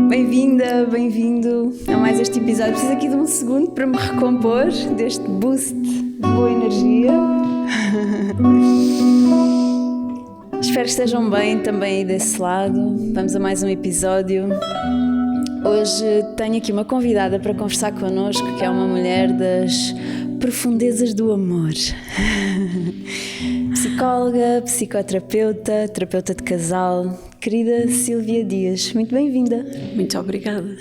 Bem-vinda, bem-vindo a mais este episódio. Preciso aqui de um segundo para me recompor deste boost de boa energia. Espero que estejam bem também aí desse lado. Vamos a mais um episódio. Hoje tenho aqui uma convidada para conversar connosco, que é uma mulher das profundezas do amor. Psicóloga, psicoterapeuta, terapeuta de casal, querida Sílvia Dias, muito bem-vinda. Muito obrigada.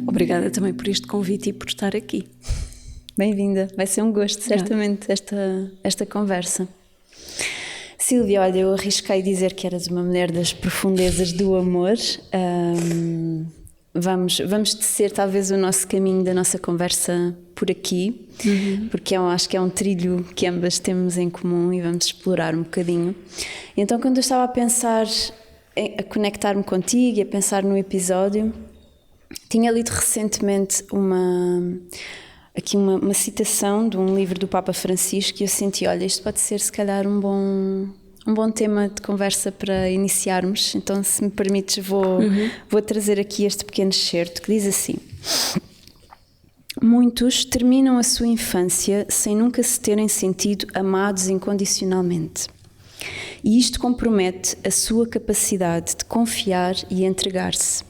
Obrigada também por este convite e por estar aqui. Bem-vinda, vai ser um gosto, certamente, esta conversa. Sílvia, olha, eu arrisquei dizer que eras uma mulher das profundezas do amor. Vamos tecer talvez o nosso caminho da nossa conversa por aqui, porque acho que é um trilho que ambas temos em comum e vamos explorar um bocadinho. Então, quando eu estava a pensar, a conectar-me contigo e a pensar no episódio, tinha lido recentemente uma citação de um livro do Papa Francisco e eu senti, olha, isto pode ser se calhar um bom tema de conversa para iniciarmos. Então, se me permites, vou trazer aqui este pequeno excerto que diz assim: muitos terminam a sua infância sem nunca se terem sentido amados incondicionalmente. E isto compromete a sua capacidade de confiar e entregar-se.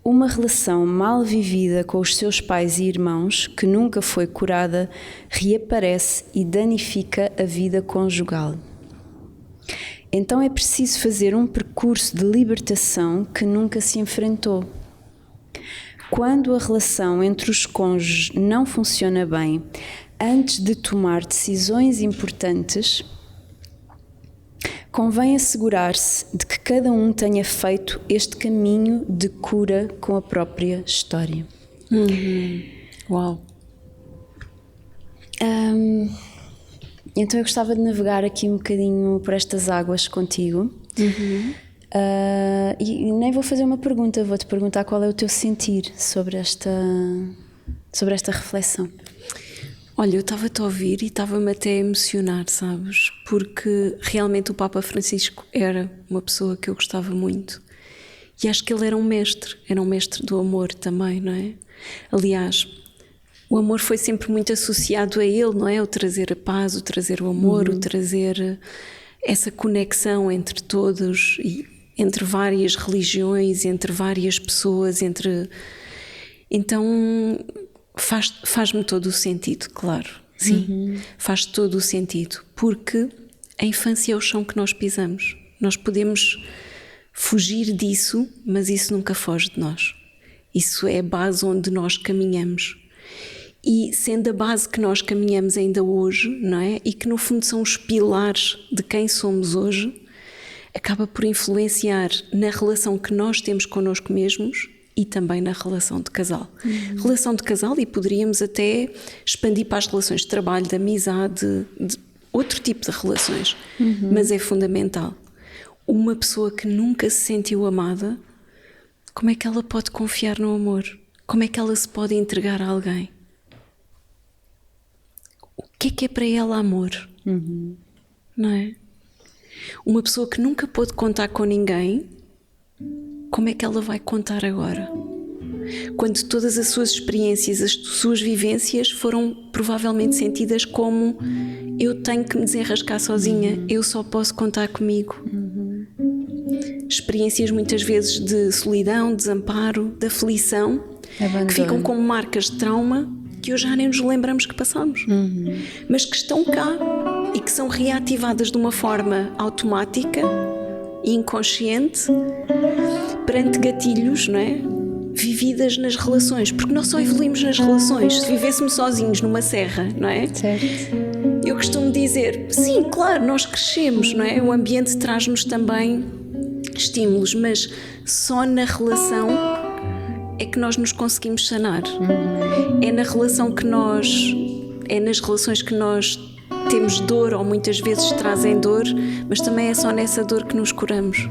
Uma relação mal vivida com os seus pais e irmãos, que nunca foi curada, reaparece e danifica a vida conjugal. Então é preciso fazer um percurso de libertação que nunca se enfrentou. Quando a relação entre os cônjuges não funciona bem, antes de tomar decisões importantes, convém assegurar-se de que cada um tenha feito este caminho de cura com a própria história. Uau! Então eu gostava de navegar aqui um bocadinho por estas águas contigo. E nem vou fazer uma pergunta, vou-te perguntar qual é o teu sentir sobre esta reflexão. Olha, eu estava-te a ouvir e estava-me até a emocionar, sabes? Porque realmente o Papa Francisco era uma pessoa que eu gostava muito. E acho que ele era um mestre do amor também, não é? Aliás, o amor foi sempre muito associado a ele, não é? O trazer a paz, o trazer o amor, o trazer essa conexão entre todos, e entre várias religiões, entre várias pessoas, Então faz-me todo o sentido, claro. Sim, faz todo o sentido. Porque a infância é o chão que nós pisamos. Nós podemos fugir disso, mas isso nunca foge de nós. Isso é a base onde nós caminhamos. E sendo a base que nós caminhamos ainda hoje, não é? E que no fundo são os pilares de quem somos hoje, acaba por influenciar na relação que nós temos connosco mesmos e também na relação de casal. Relação de casal, e poderíamos até expandir para as relações de trabalho, de amizade, de outro tipo de relações. Mas é fundamental. Uma pessoa que nunca se sentiu amada, como é que ela pode confiar no amor? Como é que ela se pode entregar a alguém? O que é para ela amor? Não é? Uma pessoa que nunca pôde contar com ninguém, como é que ela vai contar agora? Quando todas as suas experiências, as suas vivências foram provavelmente sentidas como: eu tenho que me desenrascar sozinha, eu só posso contar comigo. experiências muitas vezes de solidão, desamparo, de aflição, abandono, que ficam como marcas de trauma que hoje já nem nos lembramos que passamos, mas que estão cá e que são reativadas de uma forma automática e inconsciente perante gatilhos, não é? Vividas nas relações, porque nós só evoluímos nas relações. Se vivêssemos sozinhos numa serra, não é? certo? Eu costumo dizer, sim, claro, nós crescemos, não é? O ambiente traz-nos também estímulos, mas só na relação é que nós nos conseguimos sanar. É na relação que nós, é nas relações que nós temos dor, ou muitas vezes trazem dor, mas também é só nessa dor que nos curamos.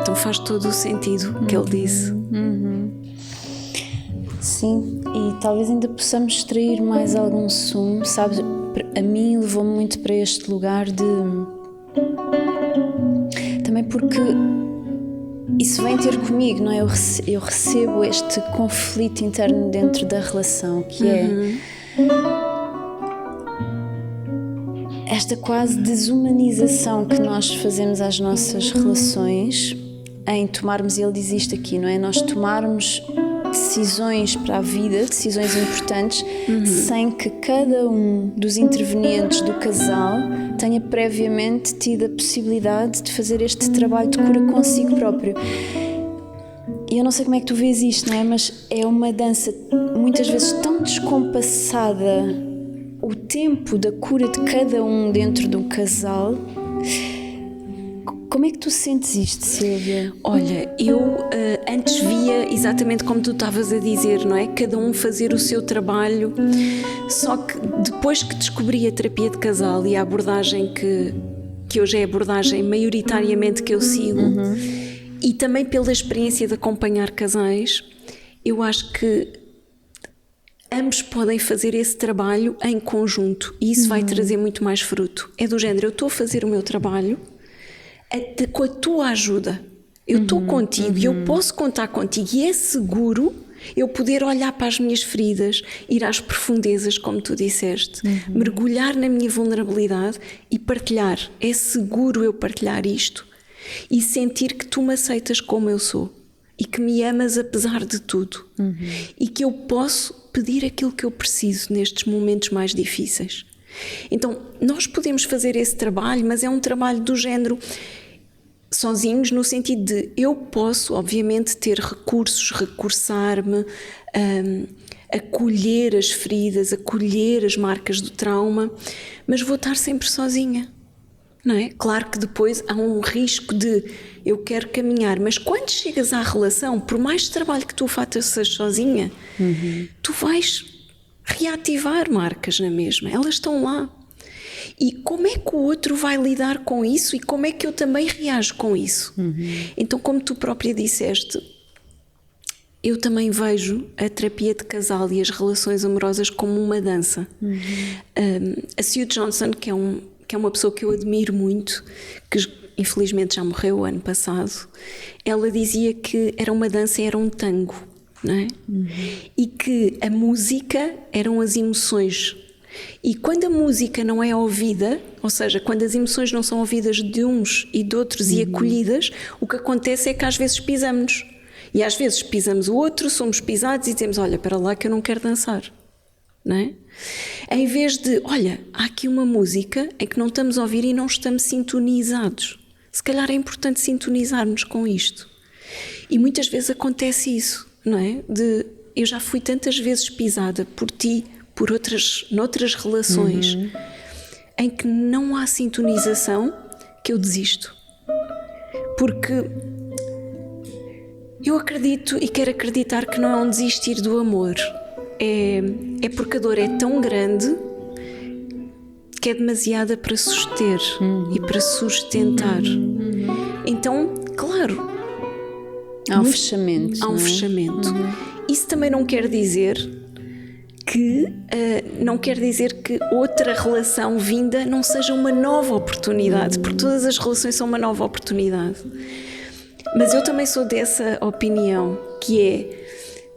Então faz todo o sentido o que ele disse. Sim, e talvez ainda possamos extrair mais algum sumo, sabes? A mim levou-me muito para este lugar de... Também porque isso vem ter comigo, não é? Eu recebo este conflito interno dentro da relação, que é esta quase desumanização que nós fazemos às nossas relações, em tomarmos, e ele diz isto aqui, não é? Nós tomarmos decisões para a vida, decisões importantes, sem que cada um dos intervenientes do casal tenha previamente tido a possibilidade de fazer este trabalho de cura consigo próprio. E eu não sei como é que tu vês isto, não é? Mas é uma dança muitas vezes tão descompassada, o tempo da cura de cada um dentro do casal. Como é que tu sentes isto, Sílvia? Olha, eu antes via exatamente como tu estavas a dizer, não é? Cada um fazer o seu trabalho, só que depois que descobri a terapia de casal e a abordagem que hoje é a abordagem maioritariamente que eu sigo, e também pela experiência de acompanhar casais, eu acho que ambos podem fazer esse trabalho em conjunto e isso vai trazer muito mais fruto. É do género, eu estou a fazer o meu trabalho com a tua ajuda, eu estou contigo e eu posso contar contigo, e é seguro eu poder olhar para as minhas feridas, ir às profundezas, como tu disseste, mergulhar na minha vulnerabilidade e partilhar. É seguro eu partilhar isto e sentir que tu me aceitas como eu sou e que me amas apesar de tudo, e que eu posso pedir aquilo que eu preciso nestes momentos mais difíceis. Então nós podemos fazer esse trabalho, mas é um trabalho do género sozinhos, no sentido de eu posso obviamente ter recursos, recursar-me, acolher as feridas, acolher as marcas do trauma, mas vou estar sempre sozinha, não é? Claro que depois há um risco de eu quero caminhar, mas quando chegas à relação, por mais trabalho que tu faças sozinha, tu vais reativar marcas na mesma, elas estão lá. E como é que o outro vai lidar com isso e como é que eu também reajo com isso? Então, como tu própria disseste, eu também vejo a terapia de casal e as relações amorosas como uma dança. A Sue Johnson, que é uma pessoa que eu admiro muito, que infelizmente já morreu ano passado, ela dizia que era uma dança, era um tango, não é? E que a música eram as emoções. E quando a música não é ouvida, ou seja, quando as emoções não são ouvidas de uns e de outros e acolhidas, o que acontece é que às vezes pisamos. E às vezes pisamos o outro, somos pisados e dizemos, olha, para lá que eu não quero dançar. Não é? Em vez de, olha, há aqui uma música em que não estamos a ouvir e não estamos sintonizados. Se calhar é importante sintonizarmos com isto. E muitas vezes acontece isso, não é? Eu já fui tantas vezes pisada por ti, por noutras relações, em que não há sintonização, que eu desisto. Porque eu acredito e quero acreditar que não é um desistir do amor. É porque a dor é tão grande que é demasiada para suster e para sustentar. Então, claro, há um fechamento. Há um fechamento. Isso também não quer dizer que outra relação vinda não seja uma nova oportunidade, porque todas as relações são uma nova oportunidade. Mas eu também sou dessa opinião, que é,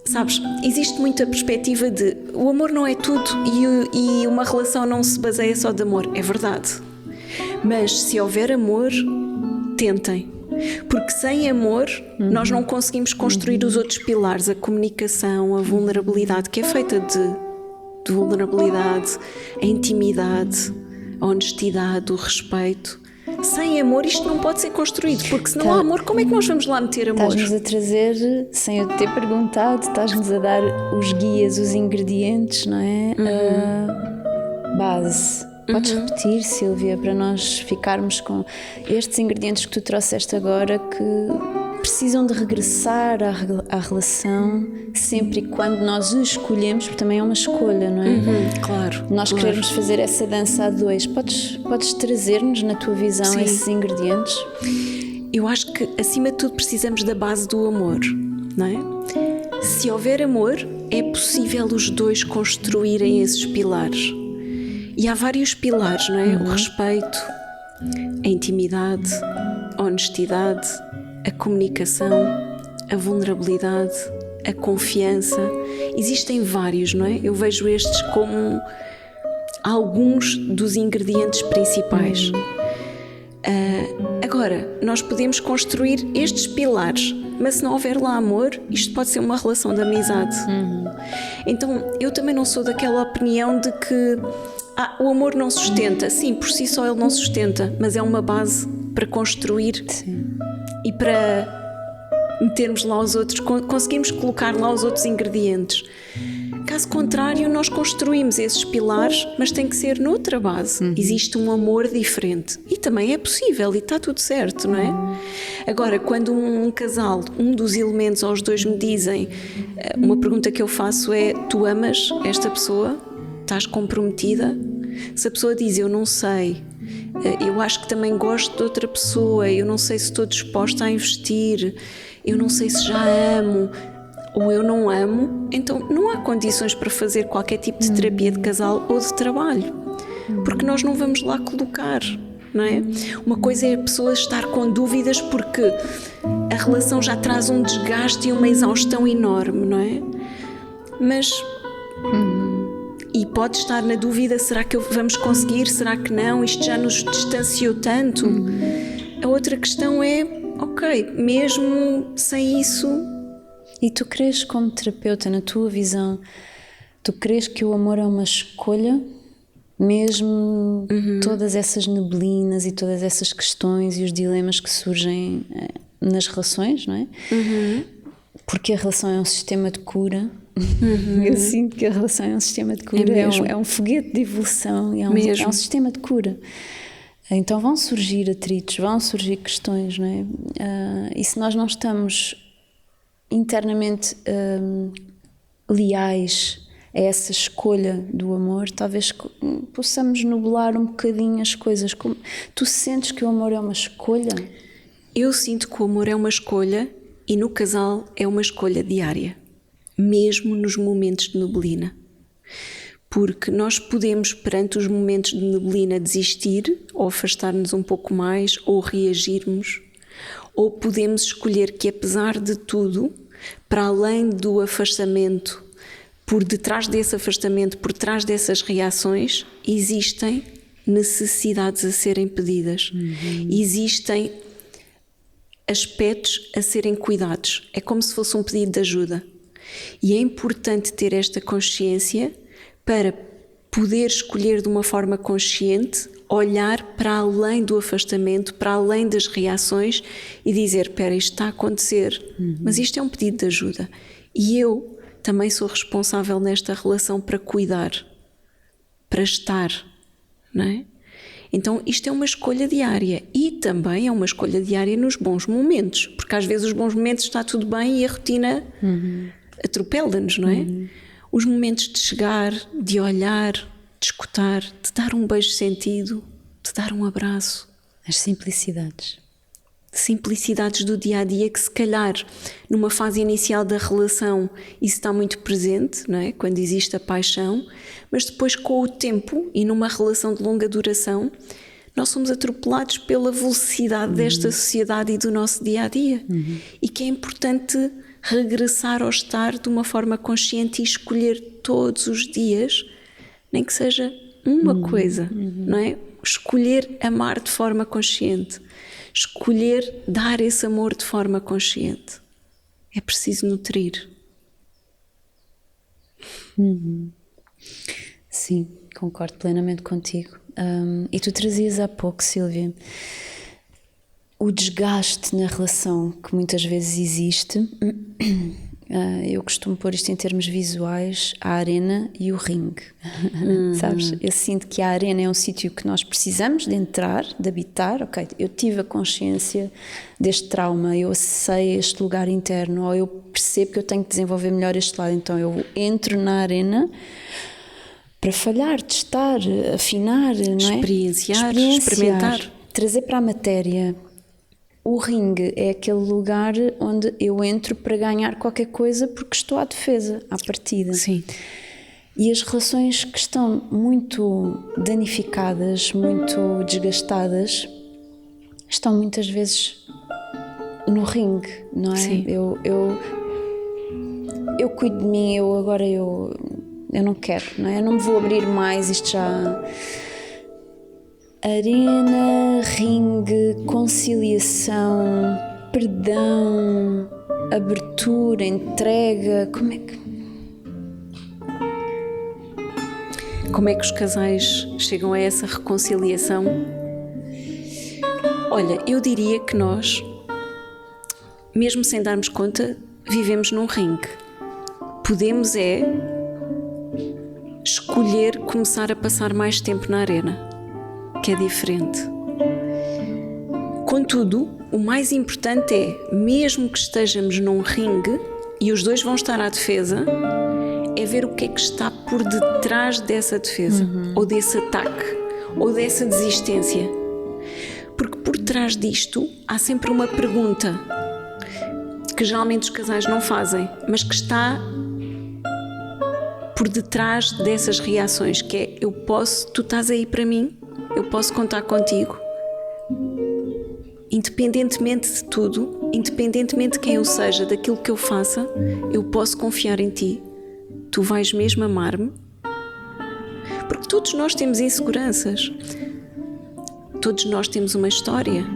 sabes, existe muita perspectiva de o amor não é tudo e uma relação não se baseia só de amor. É verdade. Mas se houver amor, tentem. Porque sem amor nós não conseguimos construir os outros pilares, a comunicação, a vulnerabilidade, que é feita de vulnerabilidade, a intimidade, a honestidade, o respeito. Sem amor isto não pode ser construído, porque se não há amor, como é que nós vamos lá meter amor? Estás-nos a trazer, sem eu ter perguntado, estás-nos a dar os guias, os ingredientes, não é? A base. Podes repetir, Sílvia, para nós ficarmos com estes ingredientes que tu trouxeste agora, que precisam de regressar à relação sempre e quando nós os escolhemos, porque também é uma escolha, não é? Claro. Nós queremos fazer essa dança a dois. Podes trazer-nos, na tua visão, Sim. esses ingredientes? Eu acho que, acima de tudo, precisamos da base do amor, não é? Se houver amor, é possível os dois construírem esses pilares. E há vários pilares, não é? O respeito, a intimidade, a honestidade, a comunicação, a vulnerabilidade, a confiança. Existem vários, não é? Eu vejo estes como alguns dos ingredientes principais. Agora, nós podemos construir estes pilares, mas se não houver lá amor, isto pode ser uma relação de amizade. Então, eu também não sou daquela opinião de que o amor não sustenta. Sim, por si só ele não sustenta, mas é uma base para construir. Sim. E para metermos lá os outros, conseguimos colocar lá os outros ingredientes. Caso contrário, nós construímos esses pilares, mas tem que ser noutra base. Existe um amor diferente. E também é possível, e está tudo certo, não é? Agora, quando um casal, um dos elementos ou os dois me dizem, uma pergunta que eu faço é: tu amas esta pessoa? Estás comprometida? Se a pessoa diz: eu não sei, eu acho que também gosto de outra pessoa, eu não sei se estou disposta a investir, eu não sei se já amo ou eu não amo, então não há condições para fazer qualquer tipo de terapia de casal ou de trabalho, porque nós não vamos lá colocar, não é? Uma coisa é a pessoa estar com dúvidas porque a relação já traz um desgaste e uma exaustão enorme, não é? Mas e pode estar na dúvida: será que vamos conseguir? Será que não? Isto já nos distanciou tanto. A outra questão é: ok, mesmo sem isso. E tu crês, como terapeuta, na tua visão, tu crês que o amor é uma escolha? Mesmo todas essas neblinas e todas essas questões e os dilemas que surgem nas relações, não é? Porque a relação é um sistema de cura. Eu sinto que a relação é um sistema de cura, é um foguete de evolução, é um sistema de cura. Então vão surgir atritos, vão surgir questões, não é? E se nós não estamos internamente leais a essa escolha do amor, talvez possamos nublar um bocadinho as coisas. Tu sentes que o amor é uma escolha? Eu sinto que o amor é uma escolha, e no casal é uma escolha diária, mesmo nos momentos de neblina. Porque nós podemos, perante os momentos de neblina, desistir, ou afastar-nos um pouco mais, ou reagirmos, ou podemos escolher que, apesar de tudo, para além do afastamento, por detrás desse afastamento, por trás dessas reações, existem necessidades a serem pedidas. Existem aspectos a serem cuidados. É como se fosse um pedido de ajuda. E é importante ter esta consciência para poder escolher de uma forma consciente, olhar para além do afastamento, para além das reações e dizer: espera, isto está a acontecer, mas isto é um pedido de ajuda. E eu também sou responsável nesta relação para cuidar, para estar, não é? Então isto é uma escolha diária, e também é uma escolha diária nos bons momentos, porque às vezes os bons momentos está tudo bem e a rotina atropela-nos, não é? Os momentos de chegar, de olhar, de escutar, de dar um beijo sentido, de dar um abraço. As simplicidades. Simplicidades do dia-a-dia que, se calhar, numa fase inicial da relação, isso está muito presente, não é? Quando existe a paixão, mas depois, com o tempo e numa relação de longa duração, nós somos atropelados pela velocidade desta sociedade e do nosso dia-a-dia. E que é importante regressar ao estar de uma forma consciente e escolher todos os dias, nem que seja uma coisa, não é? Escolher amar de forma consciente. escolher dar esse amor de forma consciente. É preciso nutrir. Sim, concordo plenamente contigo. E tu trazias há pouco, Sílvia, o desgaste na relação que muitas vezes existe. Eu costumo pôr isto em termos visuais: a arena e o ringue. Sabes? Eu sinto que a arena é um sítio que nós precisamos de entrar, de habitar. Ok, eu tive a consciência deste trauma, eu acessei este lugar interno, ou eu percebo que eu tenho que desenvolver melhor este lado, então eu entro na arena para falhar, testar, afinar, não é? Experienciar, experimentar, trazer para a matéria. O ringue é aquele lugar onde eu entro para ganhar qualquer coisa porque estou à defesa, à partida. Sim. E as relações que estão muito danificadas, muito desgastadas, estão muitas vezes no ringue, não é? Sim. Eu cuido de mim, eu não quero, não é? Eu não me vou abrir mais, isto já... Arena, ringue, conciliação, perdão, abertura, entrega, como é que os casais chegam a essa reconciliação? Olha, eu diria que nós, mesmo sem darmos conta, vivemos num ringue. Podemos escolher começar a passar mais tempo na arena, que é diferente. Contudo, o mais importante é, mesmo que estejamos num ringue e os dois vão estar à defesa, é ver o que é que está por detrás dessa defesa, ou desse ataque, ou dessa desistência. Porque por trás disto há sempre uma pergunta que geralmente os casais não fazem, mas que está por detrás dessas reações, que é: tu estás aí para mim? Eu posso contar contigo? Independentemente de tudo, independentemente de quem eu seja, daquilo que eu faça, eu posso confiar em ti. Tu vais mesmo amar-me? Porque todos nós temos inseguranças. Todos nós temos uma história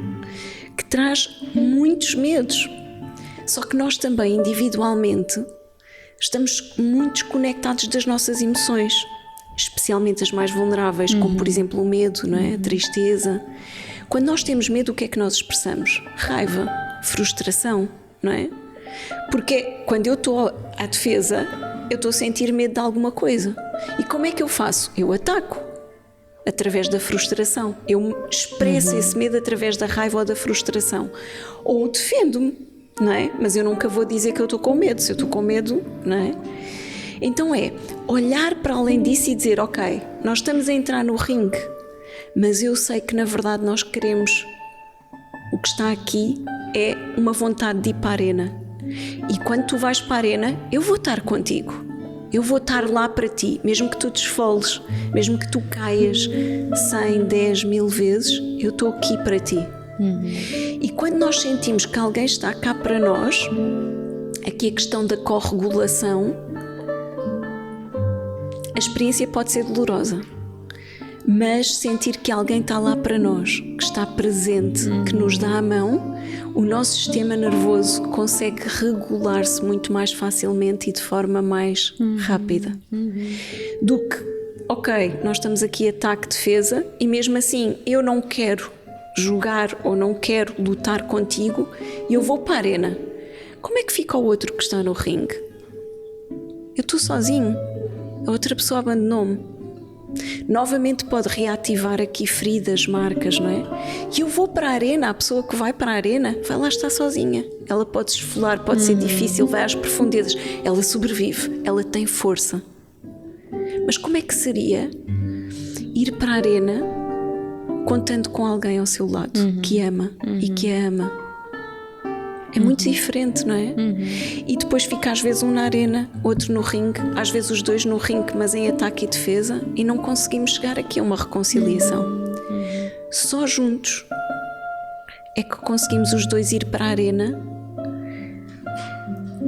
que traz muitos medos. Só que nós também, individualmente, estamos muito desconectados das nossas emoções, especialmente as mais vulneráveis, como por exemplo o medo, não é? A tristeza. Quando nós temos medo, o que é que nós expressamos? Raiva, frustração, não é? Porque quando eu estou à defesa, eu estou a sentir medo de alguma coisa. E como é que eu faço? Eu ataco através da frustração. Eu expresso esse medo através da raiva ou da frustração. Ou defendo-me, não é? Mas eu nunca vou dizer que eu estou com medo. Se eu estou com medo, não é? Então é olhar para além disso e dizer: ok, nós estamos a entrar no ringue, mas eu sei que na verdade nós queremos, o que está aqui é uma vontade de ir para a arena. E quando tu vais para a arena, eu vou estar contigo, eu vou estar lá para ti, mesmo que tu te esfoles, mesmo que tu caias 100, 10, 1000 vezes, eu estou aqui para ti. E quando nós sentimos que alguém está cá para nós, aqui a questão da corregulação, a experiência pode ser dolorosa, mas sentir que alguém está lá para nós, que está presente, que nos dá a mão, o nosso sistema nervoso consegue regular-se muito mais facilmente e de forma mais rápida. Do que, ok, nós estamos aqui ataque-defesa e mesmo assim eu não quero jogar ou não quero lutar contigo e eu vou para a arena. Como é que fica o outro que está no ringue? Eu estou sozinho, a outra pessoa abandonou-me. Novamente pode reativar aqui feridas, marcas, não é? E eu vou para a arena, a pessoa que vai para a arena vai lá estar sozinha. Ela pode se esfolar, pode ser difícil, vai às profundezas. Ela sobrevive, ela tem força. Mas como é que seria ir para a arena contando com alguém ao seu lado que ama e que a ama? É muito diferente, não é? E depois fica às vezes um na arena, outro no ringue, às vezes os dois no ringue, mas em ataque e defesa, e não conseguimos chegar aqui a uma reconciliação. Só juntos é que conseguimos os dois ir para a arena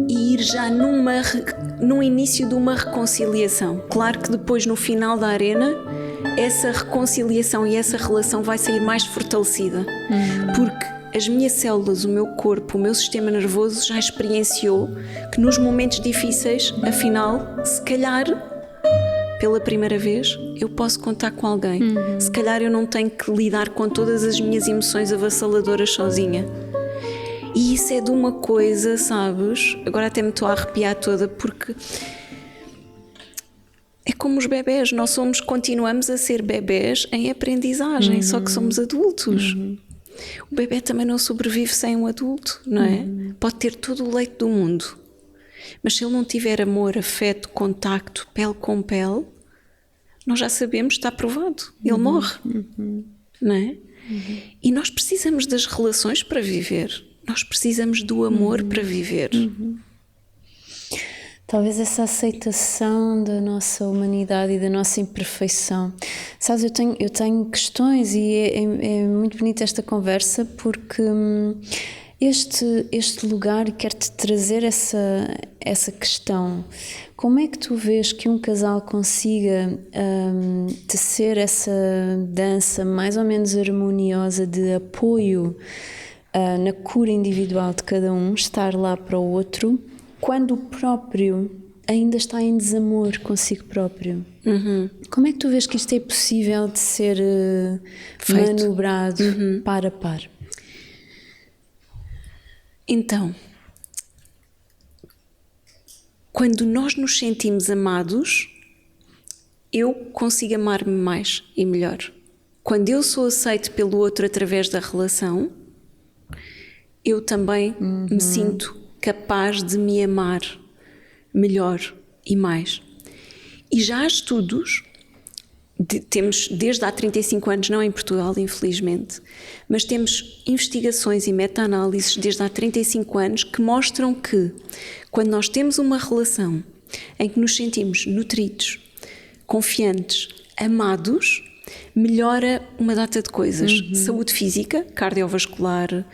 e ir já num início de uma reconciliação. Claro que depois, no final da arena, essa reconciliação e essa relação vai sair mais fortalecida, porque as minhas células, o meu corpo, o meu sistema nervoso já experienciou que nos momentos difíceis, afinal, se calhar, pela primeira vez, eu posso contar com alguém. Se calhar eu não tenho que lidar com todas as minhas emoções avassaladoras sozinha. E isso é de uma coisa, sabes? Agora até me estou a arrepiar toda, porque é como os bebés, continuamos a ser bebés em aprendizagem, só que somos adultos. O bebé também não sobrevive sem um adulto, não é? Pode ter todo o leite do mundo, mas se ele não tiver amor, afeto, contacto, pele com pele, nós já sabemos, está provado, ele morre, não é? E nós precisamos das relações para viver. Nós precisamos do amor para viver. Talvez essa aceitação da nossa humanidade e da nossa imperfeição. Sabes, eu tenho questões e é muito bonita esta conversa, porque este lugar quer-te trazer essa questão. Como é que tu vês que um casal consiga tecer essa dança mais ou menos harmoniosa de apoio na cura individual de cada um, estar lá para o outro, quando o próprio ainda está em desamor consigo próprio? Como é que tu vês que isto é possível de ser manobrado par a par? Então, quando nós nos sentimos amados, eu consigo amar-me mais e melhor. Quando eu sou aceito pelo outro através da relação, eu também me sinto capaz de me amar melhor e mais. E já há estudos, temos desde há 35 anos, não em Portugal, infelizmente, mas temos investigações e meta-análises desde há 35 anos que mostram que quando nós temos uma relação em que nos sentimos nutridos, confiantes, amados, melhora uma data de coisas. Saúde física, cardiovascular,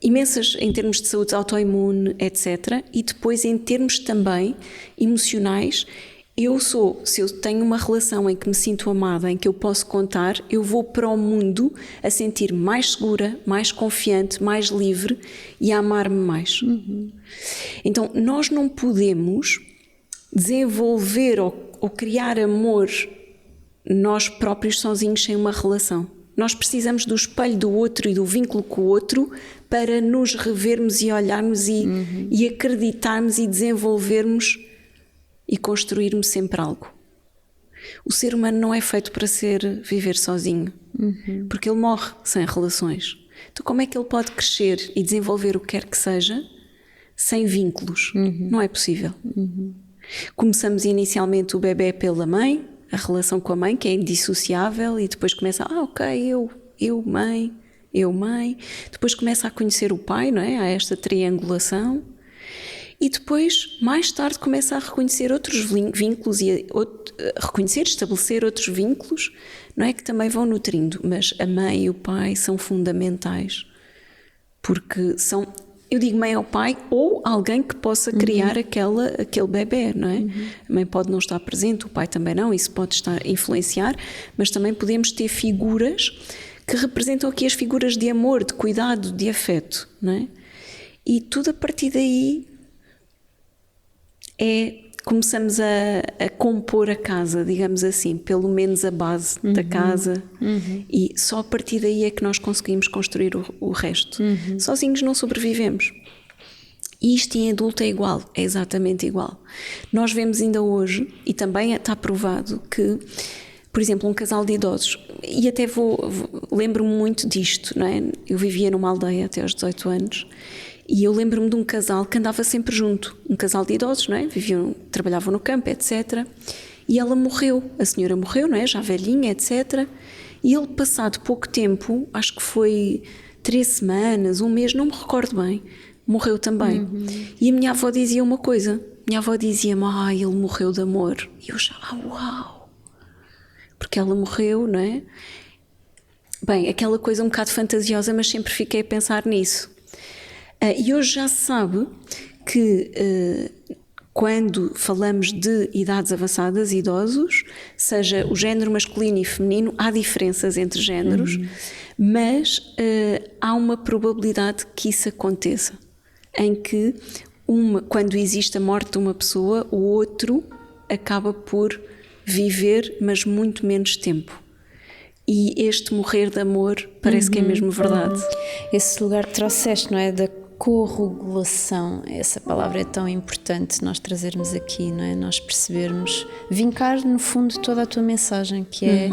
imensas em termos de saúde autoimune, etc. E depois em termos também emocionais, se eu tenho uma relação em que me sinto amada, em que eu posso contar, eu vou para o mundo a sentir mais segura, mais confiante, mais livre e a amar-me mais. Então nós não podemos desenvolver ou criar amor nós próprios sozinhos sem uma relação. Nós precisamos do espelho do outro e do vínculo com o outro para nos revermos e olharmos e acreditarmos e desenvolvermos e construirmos sempre algo. O ser humano não é feito para viver sozinho, porque ele morre sem relações. Então como é que ele pode crescer e desenvolver o que quer que seja sem vínculos? Não é possível. Começamos inicialmente o bebê pela mãe, a relação com a mãe, que é indissociável, e depois começa, eu mãe, depois começa a conhecer o pai, não é? Há esta triangulação, e depois, mais tarde, começa a reconhecer outros vínculos e estabelecer outros vínculos, não é? Que também vão nutrindo, mas a mãe e o pai são fundamentais, porque são, eu digo mãe ou pai, ou alguém que possa criar aquele bebê, não é? A mãe pode não estar presente, o pai também não, isso pode influenciar, mas também podemos ter figuras que representam aqui as figuras de amor, de cuidado, de afeto, não é? E tudo a partir daí começamos a compor a casa, digamos assim, pelo menos a base da casa, e só a partir daí é que nós conseguimos construir o resto. Sozinhos não sobrevivemos. E isto em adulto é igual, é exatamente igual. Nós vemos ainda hoje, e também está provado que, por exemplo, um casal de idosos, e até lembro-me muito disto, não é? Eu vivia numa aldeia até aos 18 anos, e eu lembro-me de um casal que andava sempre junto, um casal de idosos, não é? Trabalhavam no campo, etc. E ela morreu, a senhora morreu, não é? Já velhinha, etc. E ele, passado pouco tempo, acho que foi 3 semanas, 1 mês, não me recordo bem, morreu também. E a minha avó dizia uma coisa, minha avó dizia-me, ele morreu de amor. E eu já, uau! Porque ela morreu, não é? Bem, aquela coisa um bocado fantasiosa, mas sempre fiquei a pensar nisso. E hoje já se sabe que quando falamos de idades avançadas, idosos, seja o género masculino e feminino, há diferenças entre géneros, mas há uma probabilidade que isso aconteça, em que quando existe a morte de uma pessoa, o outro acaba por viver, mas muito menos tempo. E este morrer de amor parece que é mesmo verdade. Esse lugar que trouxeste, não é? Da corregulação, essa palavra é tão importante nós trazermos aqui, não é? Nós percebermos, vincar no fundo toda a tua mensagem, que é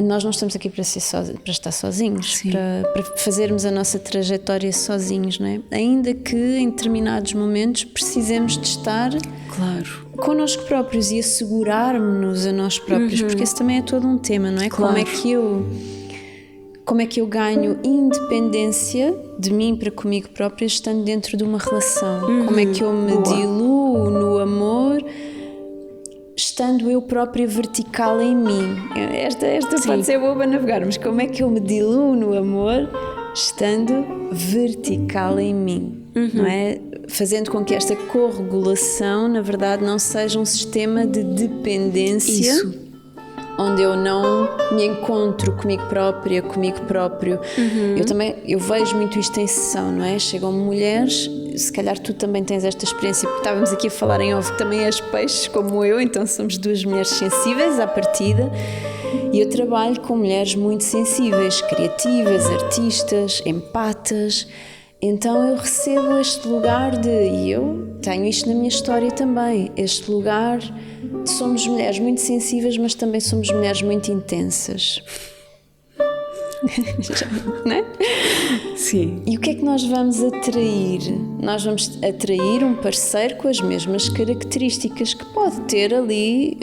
nós não estamos aqui para estar sozinhos, para fazermos a nossa trajetória sozinhos, não é? Ainda que em determinados momentos precisemos de estar connosco próprios e assegurarmos-nos a nós próprios, porque esse também é todo um tema, não é? Como é que eu ganho independência de mim para comigo própria estando dentro de uma relação? Como é que eu me diluo no amor estando eu própria vertical em mim? Esta pode ser boa para navegar, mas como é que eu me diluo no amor estando vertical em mim? Não é? Fazendo com que esta corregulação, na verdade, não seja um sistema de dependência. Onde eu não me encontro comigo própria, comigo próprio. Eu vejo muito isto em sessão, não é? Chegam mulheres, se calhar tu também tens esta experiência, porque estávamos aqui a falar em off que também és peixes como eu, então somos duas mulheres sensíveis à partida, e eu trabalho com mulheres muito sensíveis, criativas, artistas, empatas. Então eu recebo este lugar e eu tenho isto na minha história também, este lugar de somos mulheres muito sensíveis, mas também somos mulheres muito intensas. Não é? Sim. E o que é que nós vamos atrair? Nós vamos atrair um parceiro com as mesmas características, que pode ter ali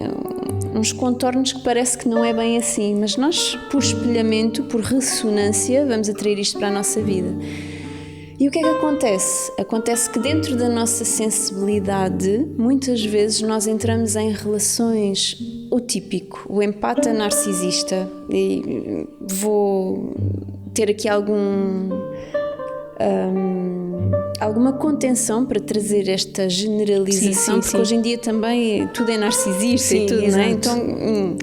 uns contornos que parece que não é bem assim, mas nós, por espelhamento, por ressonância, vamos atrair isto para a nossa vida. E o que é que acontece? Acontece que dentro da nossa sensibilidade, muitas vezes nós entramos em relações, o típico, o empata narcisista, e vou ter aqui alguma contenção para trazer esta generalização, porque hoje em dia também tudo é narcisista e tudo, não é? Então,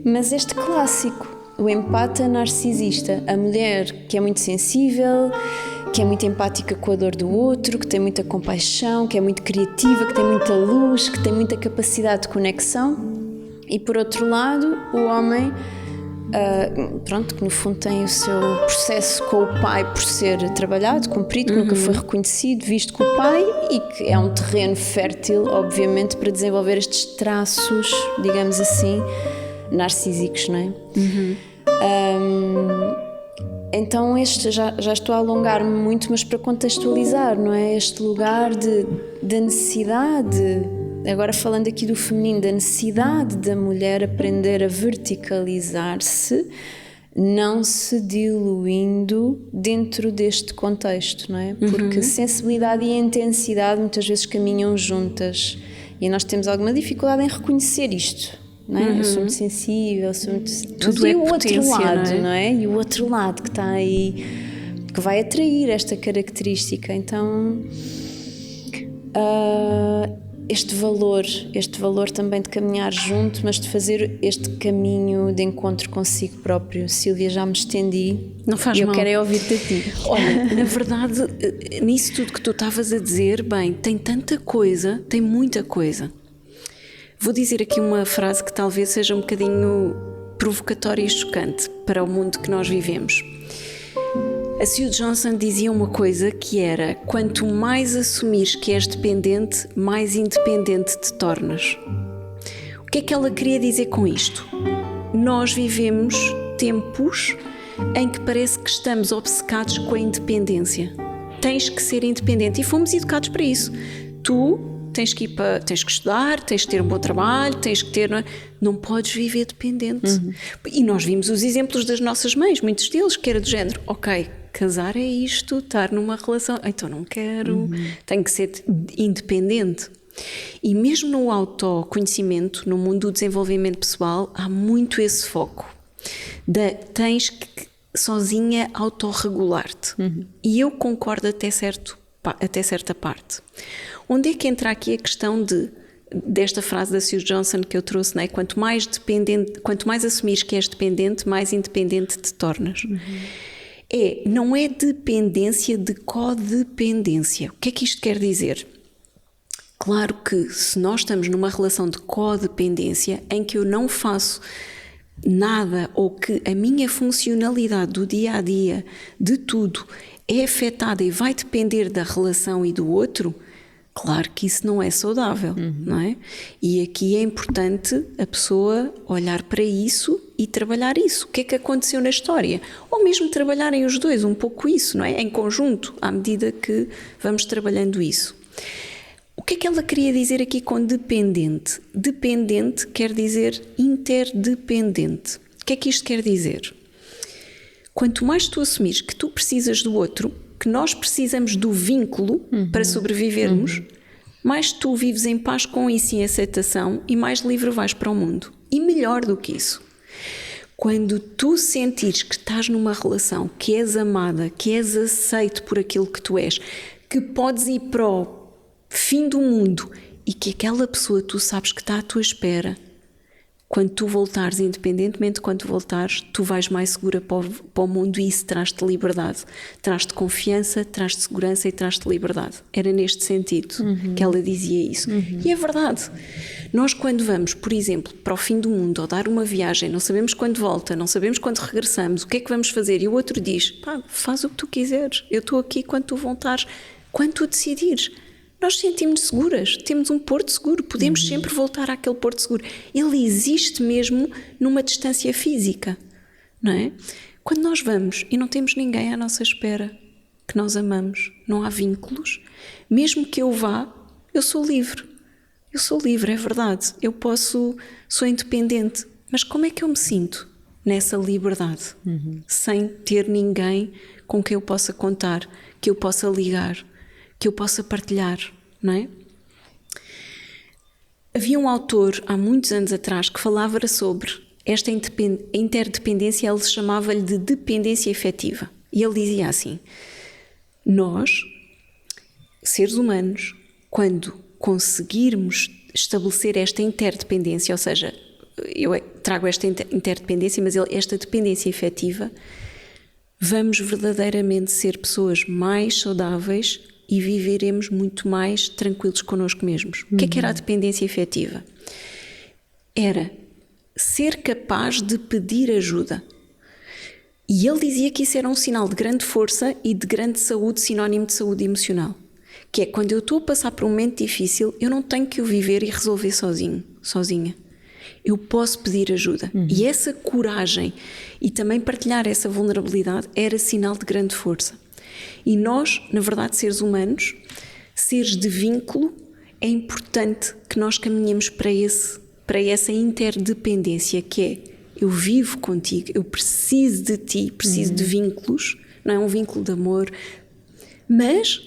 mas este clássico, o empata narcisista, a mulher que é muito sensível, que é muito empática com a dor do outro, que tem muita compaixão, que é muito criativa, que tem muita luz, que tem muita capacidade de conexão. E por outro lado, o homem, que no fundo tem o seu processo com o pai por ser trabalhado, cumprido, que nunca foi reconhecido, visto com o pai, e que é um terreno fértil, obviamente, para desenvolver estes traços, digamos assim, narcísicos, não é? Então já estou a alongar-me muito, mas para contextualizar, não é? Este lugar da necessidade, agora falando aqui do feminino, da necessidade da mulher aprender a verticalizar-se, não se diluindo dentro deste contexto, não é? Porque sensibilidade e intensidade muitas vezes caminham juntas e nós temos alguma dificuldade em reconhecer isto. Não é? Eu sou muito sensível, sou muito... Tudo é o potência, outro lado, não é? E o outro lado que está aí, que vai atrair esta característica. Então, este valor também de caminhar junto, mas de fazer este caminho de encontro consigo próprio. Sílvia, já me estendi. Não faz mal. Eu quero é ouvir-te a ti. Olha, na verdade, nisso tudo que tu estavas a dizer, bem, tem tanta coisa, tem muita coisa. Vou dizer aqui uma frase que talvez seja um bocadinho provocatória e chocante para o mundo que nós vivemos. A Sue Johnson dizia uma coisa que era: quanto mais assumires que és dependente, mais independente te tornas. O que é que ela queria dizer com isto? Nós vivemos tempos em que parece que estamos obcecados com a independência. Tens que ser independente e fomos educados para isso. Tens que estudar, tens que ter um bom trabalho, tens que ter... Não podes viver dependente. E nós vimos os exemplos das nossas mães, muitos deles, que era do género, ok, casar é isto, estar numa relação, então não quero, tenho que ser independente. E mesmo no autoconhecimento, no mundo do desenvolvimento pessoal, há muito esse foco. Tens que sozinha autorregular-te. E eu concordo até certa parte. Onde é que entra aqui a questão desta frase da Sue Johnson que eu trouxe, não é? Quanto mais assumires que és dependente, mais independente te tornas. Não é dependência de codependência. O que é que isto quer dizer? Claro que se nós estamos numa relação de codependência em que eu não faço nada ou que a minha funcionalidade do dia a dia, de tudo, é afetada e vai depender da relação e do outro, claro que isso não é saudável, não é? E aqui é importante a pessoa olhar para isso e trabalhar isso. O que é que aconteceu na história? Ou mesmo trabalharem os dois um pouco isso, não é? Em conjunto, à medida que vamos trabalhando isso. O que é que ela queria dizer aqui com dependente? Dependente quer dizer interdependente. O que é que isto quer dizer? Quanto mais tu assumires que tu precisas do outro, que nós precisamos do vínculo para sobrevivermos, mais tu vives em paz com isso e em aceitação e mais livre vais para o mundo. E melhor do que isso, quando tu sentires que estás numa relação, que és amada, que és aceito por aquilo que tu és, que podes ir para o fim do mundo e que aquela pessoa tu sabes que está à tua espera, quando tu voltares, independentemente de quando voltares, tu vais mais segura para o mundo e isso traz-te liberdade, traz-te confiança, traz-te segurança e traz-te liberdade. Era neste sentido que ela dizia isso. E é verdade. Nós quando vamos, por exemplo, para o fim do mundo ou dar uma viagem, não sabemos quando volta, não sabemos quando regressamos, o que é que vamos fazer? E o outro diz, pá, faz o que tu quiseres, eu estou aqui quando tu voltares, quando tu decidires. Nós sentimos-nos seguras, temos um porto seguro, podemos sempre voltar àquele porto seguro. Ele existe mesmo numa distância física, não é? Quando nós vamos e não temos ninguém à nossa espera, que nós amamos, não há vínculos, mesmo que eu vá, eu sou livre. Eu sou livre, é verdade, sou independente, mas como é que eu me sinto nessa liberdade? Sem ter ninguém com quem eu possa contar, que eu possa ligar, que eu possa partilhar, não é? Havia um autor, há muitos anos atrás, que falava sobre esta interdependência, ele chamava-lhe de dependência efetiva. E ele dizia assim, nós, seres humanos, quando conseguirmos estabelecer esta interdependência, ou seja, eu trago esta interdependência, mas esta dependência efetiva, vamos verdadeiramente ser pessoas mais saudáveis e viveremos muito mais tranquilos connosco mesmos. O que é que era a dependência efetiva? Era ser capaz de pedir ajuda. E ele dizia que isso era um sinal de grande força e de grande saúde, sinónimo de saúde emocional. Que é quando eu estou a passar por um momento difícil, eu não tenho que o viver e resolver sozinha. Eu posso pedir ajuda. E essa coragem e também partilhar essa vulnerabilidade era sinal de grande força. E nós, na verdade, seres humanos, seres de vínculo, é importante que nós caminhemos para essa interdependência que é, eu vivo contigo, eu preciso de ti, preciso de vínculos, não é um vínculo de amor, mas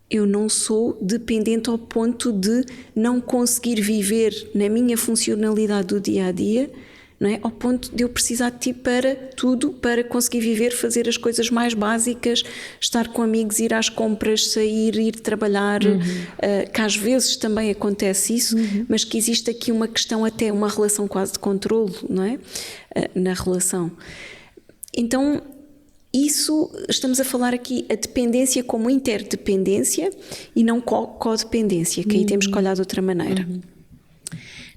eu não sou dependente ao ponto de não conseguir viver na minha funcionalidade do dia a dia, não é? Ao ponto de eu precisar de ti para tudo, para conseguir viver, fazer as coisas mais básicas, estar com amigos, ir às compras, sair, ir trabalhar, que às vezes também acontece isso, mas que existe aqui uma questão, até uma relação quase de controlo, não é? Na relação. Então, isso, estamos a falar aqui a dependência como interdependência e não codependência, que aí temos que olhar de outra maneira.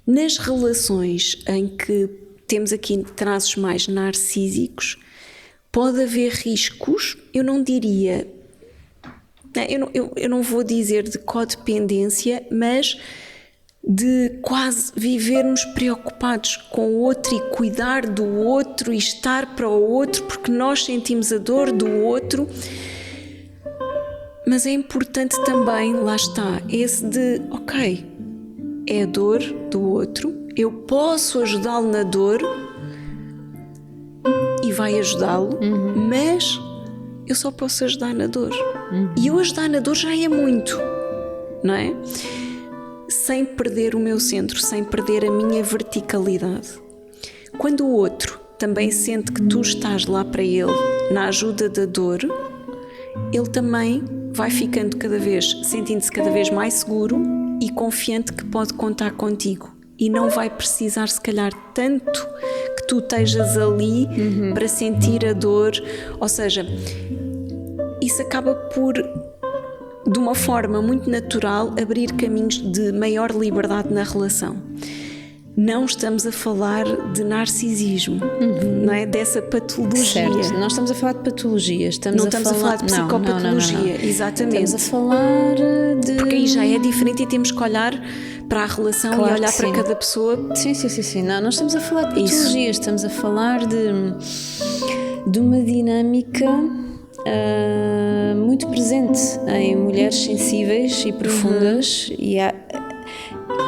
Nas relações em que temos aqui traços mais narcísicos, pode haver riscos, eu não diria, eu não vou dizer de codependência, mas de quase vivermos preocupados com o outro e cuidar do outro e estar para o outro porque nós sentimos a dor do outro. Mas é importante também, lá está, esse de, ok, é a dor do outro, eu posso ajudá-lo na dor e vai ajudá-lo, mas eu só posso ajudar na dor. E eu ajudar na dor já é muito, não é? Sem perder o meu centro, sem perder a minha verticalidade. Quando o outro também sente que tu estás lá para ele, na ajuda da dor, ele também vai ficando sentindo-se cada vez mais seguro e confiante que pode contar contigo. E não vai precisar, se calhar, tanto que tu estejas ali para sentir a dor. Ou seja, isso acaba por, de uma forma muito natural, abrir caminhos de maior liberdade na relação. Não estamos a falar de narcisismo, não é? Dessa patologia. Certo, não estamos a falar de patologias. Não estamos a falar de psicopatologia, não. exatamente. Estamos a falar de... Porque aí já é diferente e temos que olhar para a relação, claro, e olhar para cada pessoa. Sim. Não estamos a falar de patologias, estamos a falar de uma dinâmica muito presente em mulheres sensíveis e profundas, e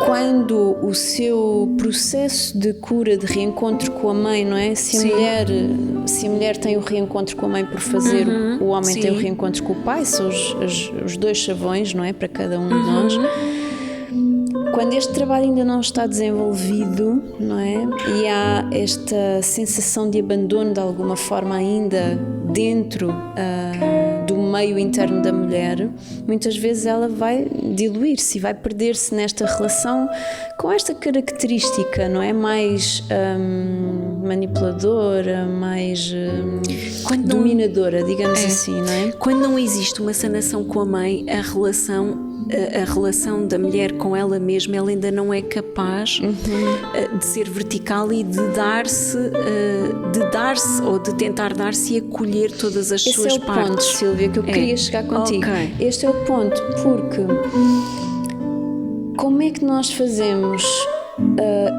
quando o seu processo de cura, de reencontro com a mãe, não é? Se a mulher tem o reencontro com a mãe por fazer, o homem tem o reencontro com o pai, são os dois chavões, não é? Para cada um de nós. Quando este trabalho ainda não está desenvolvido, não é? E há esta sensação de abandono de alguma forma ainda dentro do meio interno da mulher, muitas vezes ela vai diluir-se e vai perder-se nesta relação com esta característica, não é? Mais manipuladora, mais dominadora, digamos assim, não é? Quando não existe uma sanação com a mãe, a relação da mulher com ela mesma, ela ainda não é capaz de ser vertical e de dar-se ou de tentar dar-se e acolher todas as suas partes. Esse é o ponto, Sílvia, que eu queria chegar contigo. Okay. Este é o ponto, porque como é que nós fazemos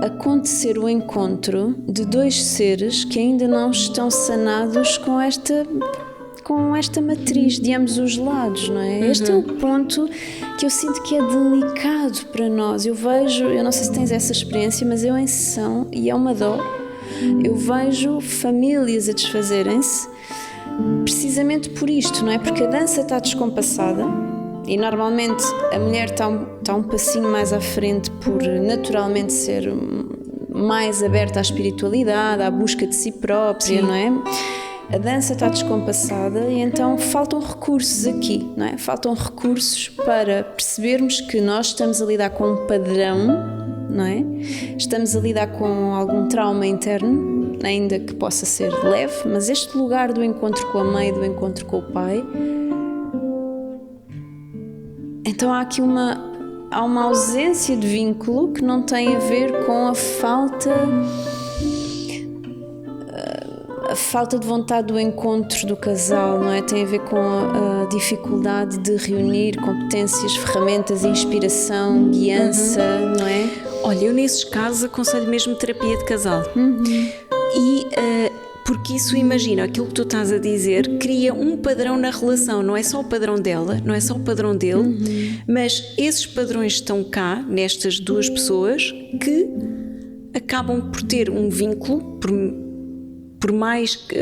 acontecer o encontro de dois seres que ainda não estão sanados com esta matriz de ambos os lados, não é? Este é o ponto que eu sinto que é delicado para nós. Eu não sei se tens essa experiência, mas eu em sessão, e é uma dó, eu vejo famílias a desfazerem-se precisamente por isto, não é? Porque a dança está descompassada e normalmente a mulher está um passinho mais à frente por naturalmente ser mais aberta à espiritualidade, à busca de si própria, não é? A dança está descompassada e então faltam recursos aqui, não é? Faltam recursos para percebermos que nós estamos a lidar com um padrão, não é? Estamos a lidar com algum trauma interno, ainda que possa ser leve, mas este lugar do encontro com a mãe, do encontro com o pai, então há aqui uma ausência de vínculo que não tem a ver com a falta de vontade do encontro do casal, não é? Tem a ver com a dificuldade de reunir competências, ferramentas, inspiração, guiança, não é? Olha, eu nesses casos aconselho mesmo terapia de casal. E porque isso, imagina, aquilo que tu estás a dizer cria um padrão na relação, não é só o padrão dela, não é só o padrão dele, mas esses padrões estão cá, nestas duas pessoas, que acabam por ter um vínculo, por mais que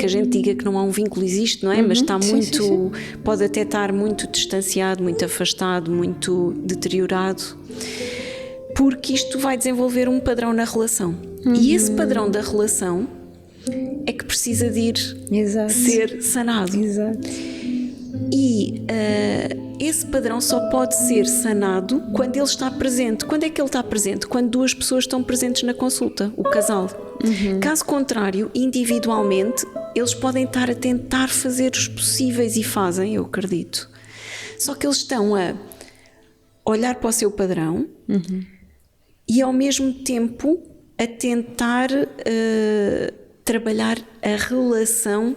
a gente diga que não há um vínculo, existe, não é? Mas está muito, sim. Pode até estar muito distanciado, muito afastado, muito deteriorado, porque isto vai desenvolver um padrão na relação. E esse padrão da relação é que precisa de ir ser sanado. Exato. E esse padrão só pode ser sanado quando ele está presente. Quando é que ele está presente? Quando duas pessoas estão presentes na consulta, o casal. Caso contrário, individualmente, eles podem estar a tentar fazer os possíveis e fazem, eu acredito. Só que eles estão a olhar para o seu padrão e ao mesmo tempo a tentar trabalhar a relação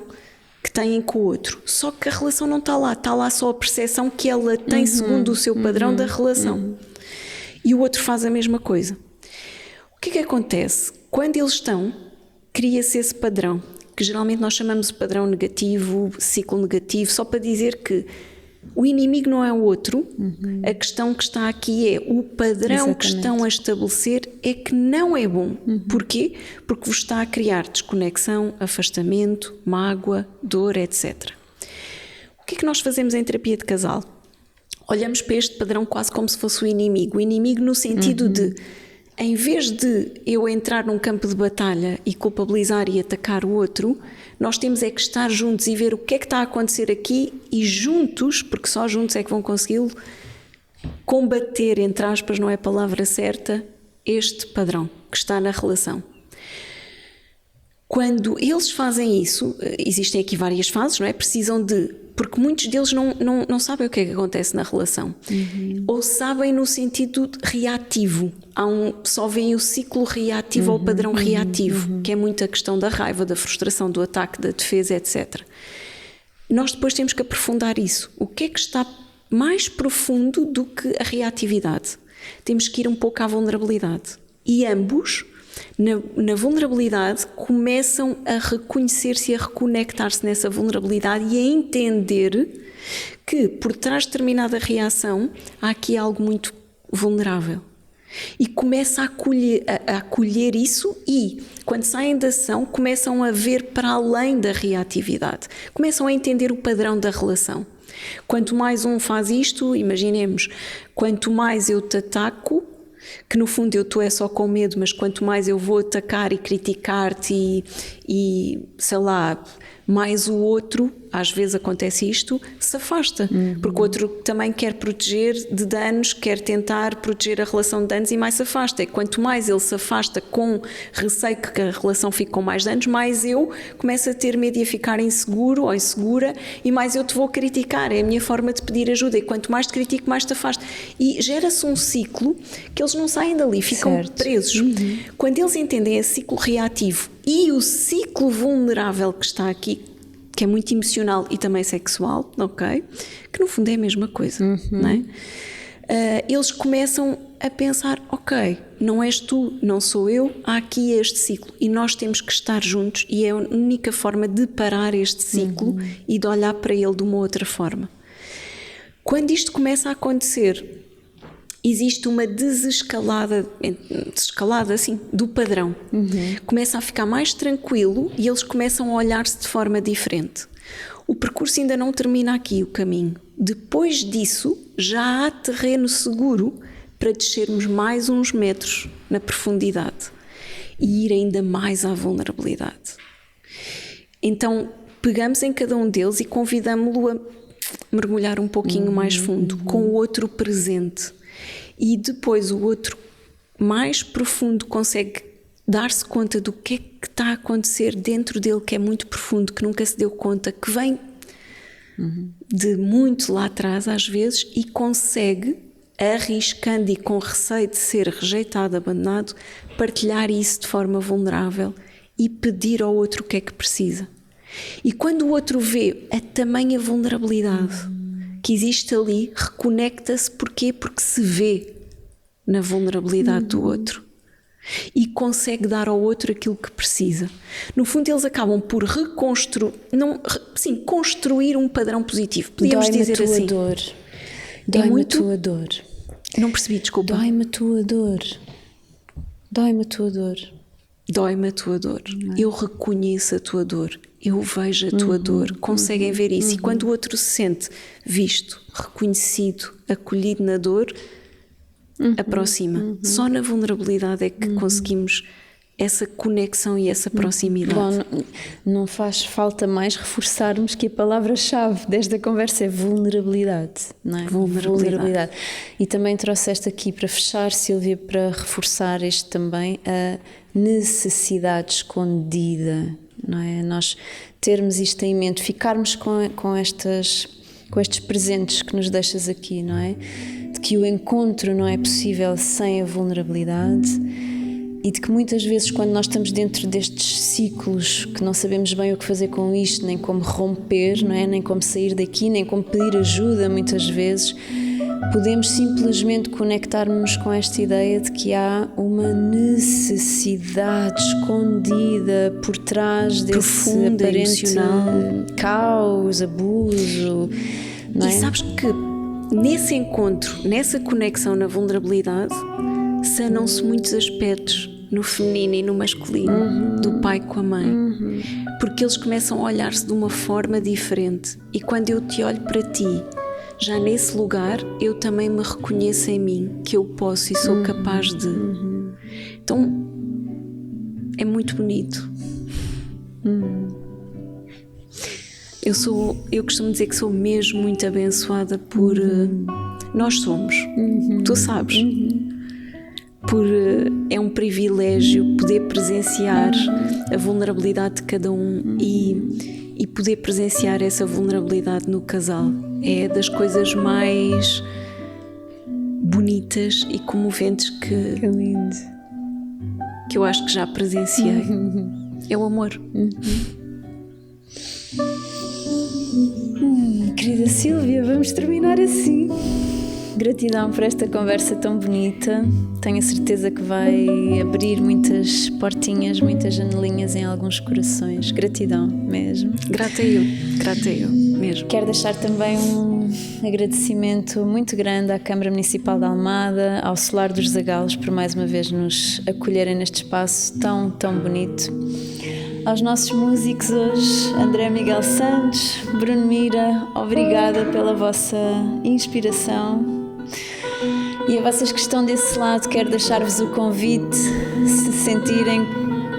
que têm com o outro. Só que a relação não está lá só a percepção que ela tem segundo o seu padrão da relação. E o outro faz a mesma coisa. O que é que acontece? Quando eles estão, cria-se esse padrão, que geralmente nós chamamos de padrão negativo, ciclo negativo, só para dizer que o inimigo não é o outro, a questão que está aqui é o padrão que estão a estabelecer é que não é bom. Porquê? Porque vos está a criar desconexão, afastamento, mágoa, dor, etc. O que é que nós fazemos em terapia de casal? Olhamos para este padrão quase como se fosse o inimigo no sentido de em vez de eu entrar num campo de batalha e culpabilizar e atacar o outro, nós temos é que estar juntos e ver o que é que está a acontecer aqui e juntos, porque só juntos é que vão consegui-lo, combater, entre aspas, não é a palavra certa, este padrão que está na relação. Quando eles fazem isso, existem aqui várias fases, não é? Precisam de... Porque muitos deles não sabem o que é que acontece na relação. Ou sabem no sentido reativo. Só veem o ciclo reativo ou o padrão reativo, que é muito a questão da raiva, da frustração, do ataque, da defesa, etc. Nós depois temos que aprofundar isso. O que é que está mais profundo do que a reatividade? Temos que ir um pouco à vulnerabilidade. E ambos... Na vulnerabilidade começam a reconhecer-se e a reconectar-se nessa vulnerabilidade e a entender que por trás de determinada reação há aqui algo muito vulnerável. E começa a acolher isso e, quando saem da ação, começam a ver para além da reatividade. Começam a entender o padrão da relação. Quanto mais um faz isto, imaginemos, quanto mais eu te ataco, que no fundo eu estou só com medo, mas quanto mais eu vou atacar e criticar-te e sei lá, mais o outro, às vezes acontece isto, se afasta, porque o outro também quer proteger de danos, quer tentar proteger a relação de danos e mais se afasta, e quanto mais ele se afasta com receio que a relação fique com mais danos, mais eu começo a ter medo de a ficar inseguro ou insegura e mais eu te vou criticar, é a minha forma de pedir ajuda, e quanto mais te critico, mais te afasto, e gera-se um ciclo que eles não saem dali, ficam presos. Quando eles entendem esse ciclo reativo e o ciclo vulnerável que está aqui, que é muito emocional e também sexual, ok? Que no fundo é a mesma coisa, não é? Eles começam a pensar, ok, não és tu, não sou eu, há aqui este ciclo e nós temos que estar juntos e é a única forma de parar este ciclo e de olhar para ele de uma outra forma. Quando isto começa a acontecer, existe uma desescalada assim, do padrão. Começa a ficar mais tranquilo e eles começam a olhar-se de forma diferente. O percurso ainda não termina aqui, o caminho. Depois disso, já há terreno seguro para descermos mais uns metros na profundidade e ir ainda mais à vulnerabilidade. Então, pegamos em cada um deles e convidamos-lo a mergulhar um pouquinho mais fundo, com o outro presente. E depois o outro mais profundo consegue dar-se conta do que é que está a acontecer dentro dele, que é muito profundo, que nunca se deu conta, que vem de muito lá atrás às vezes, e consegue, arriscando e com receio de ser rejeitado, abandonado, partilhar isso de forma vulnerável e pedir ao outro o que é que precisa. E quando o outro vê a tamanha vulnerabilidade que existe ali, reconecta-se. Porquê? Porque se vê na vulnerabilidade do outro e consegue dar ao outro aquilo que precisa. No fundo, eles acabam por construir um padrão positivo. Podíamos dizer assim. Dói-me a tua dor. Não percebi, desculpa. Dói-me a tua dor. Dói-me a tua dor. Dói-me a tua dor. Eu reconheço a tua dor. Eu vejo a tua dor. Conseguem ver isso. E quando o outro se sente visto, reconhecido, acolhido na dor, aproxima. Só na vulnerabilidade é que conseguimos essa conexão e essa proximidade. Bom, não faz falta mais reforçarmos que a palavra-chave desta conversa é vulnerabilidade, não é? Vulnerabilidade. E também trouxeste aqui para fechar, Sílvia, para reforçar este também, a necessidade escondida, não é? Nós termos isto em mente, ficarmos com estes presentes que nos deixas aqui, não é? De que o encontro não é possível sem a vulnerabilidade e de que muitas vezes quando nós estamos dentro destes ciclos que não sabemos bem o que fazer com isto, nem como romper, não é? Nem como sair daqui, nem como pedir ajuda muitas vezes, podemos simplesmente conectar-nos com esta ideia de que há uma necessidade escondida por trás desse profunda, aparente caos, abuso, não é? E sabes que nesse encontro, nessa conexão na vulnerabilidade, sanam-se muitos aspectos no feminino e no masculino, do pai com a mãe, porque eles começam a olhar-se de uma forma diferente. E quando eu te olho para ti, já nesse lugar eu também me reconheço em mim, que eu posso e sou capaz de. Então é muito bonito. Eu costumo dizer que sou mesmo muito abençoada por nós somos, tu sabes, por é um privilégio poder presenciar a vulnerabilidade de cada um e poder presenciar essa vulnerabilidade no casal. É das coisas mais bonitas e comoventes que lindo, que eu acho que já presenciei. É o amor. Querida Sílvia, vamos terminar assim. Gratidão por esta conversa tão bonita. Tenho a certeza que vai abrir muitas portinhas, muitas janelinhas em alguns corações. Gratidão mesmo. Grata eu mesmo. Quero deixar também um agradecimento muito grande à Câmara Municipal de Almada, ao Solar dos Zagalos, por mais uma vez nos acolherem neste espaço tão, tão bonito. Aos nossos músicos hoje, André Miguel Santos, Bruno Mira, obrigada pela vossa inspiração. E a vocês que estão desse lado, quero deixar-vos o convite, se sentirem,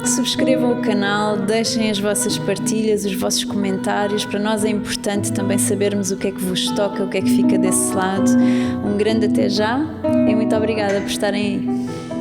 subscrevam o canal, deixem as vossas partilhas, os vossos comentários. Para nós é importante também sabermos o que é que vos toca, o que é que fica desse lado. Um grande até já e muito obrigada por estarem aí.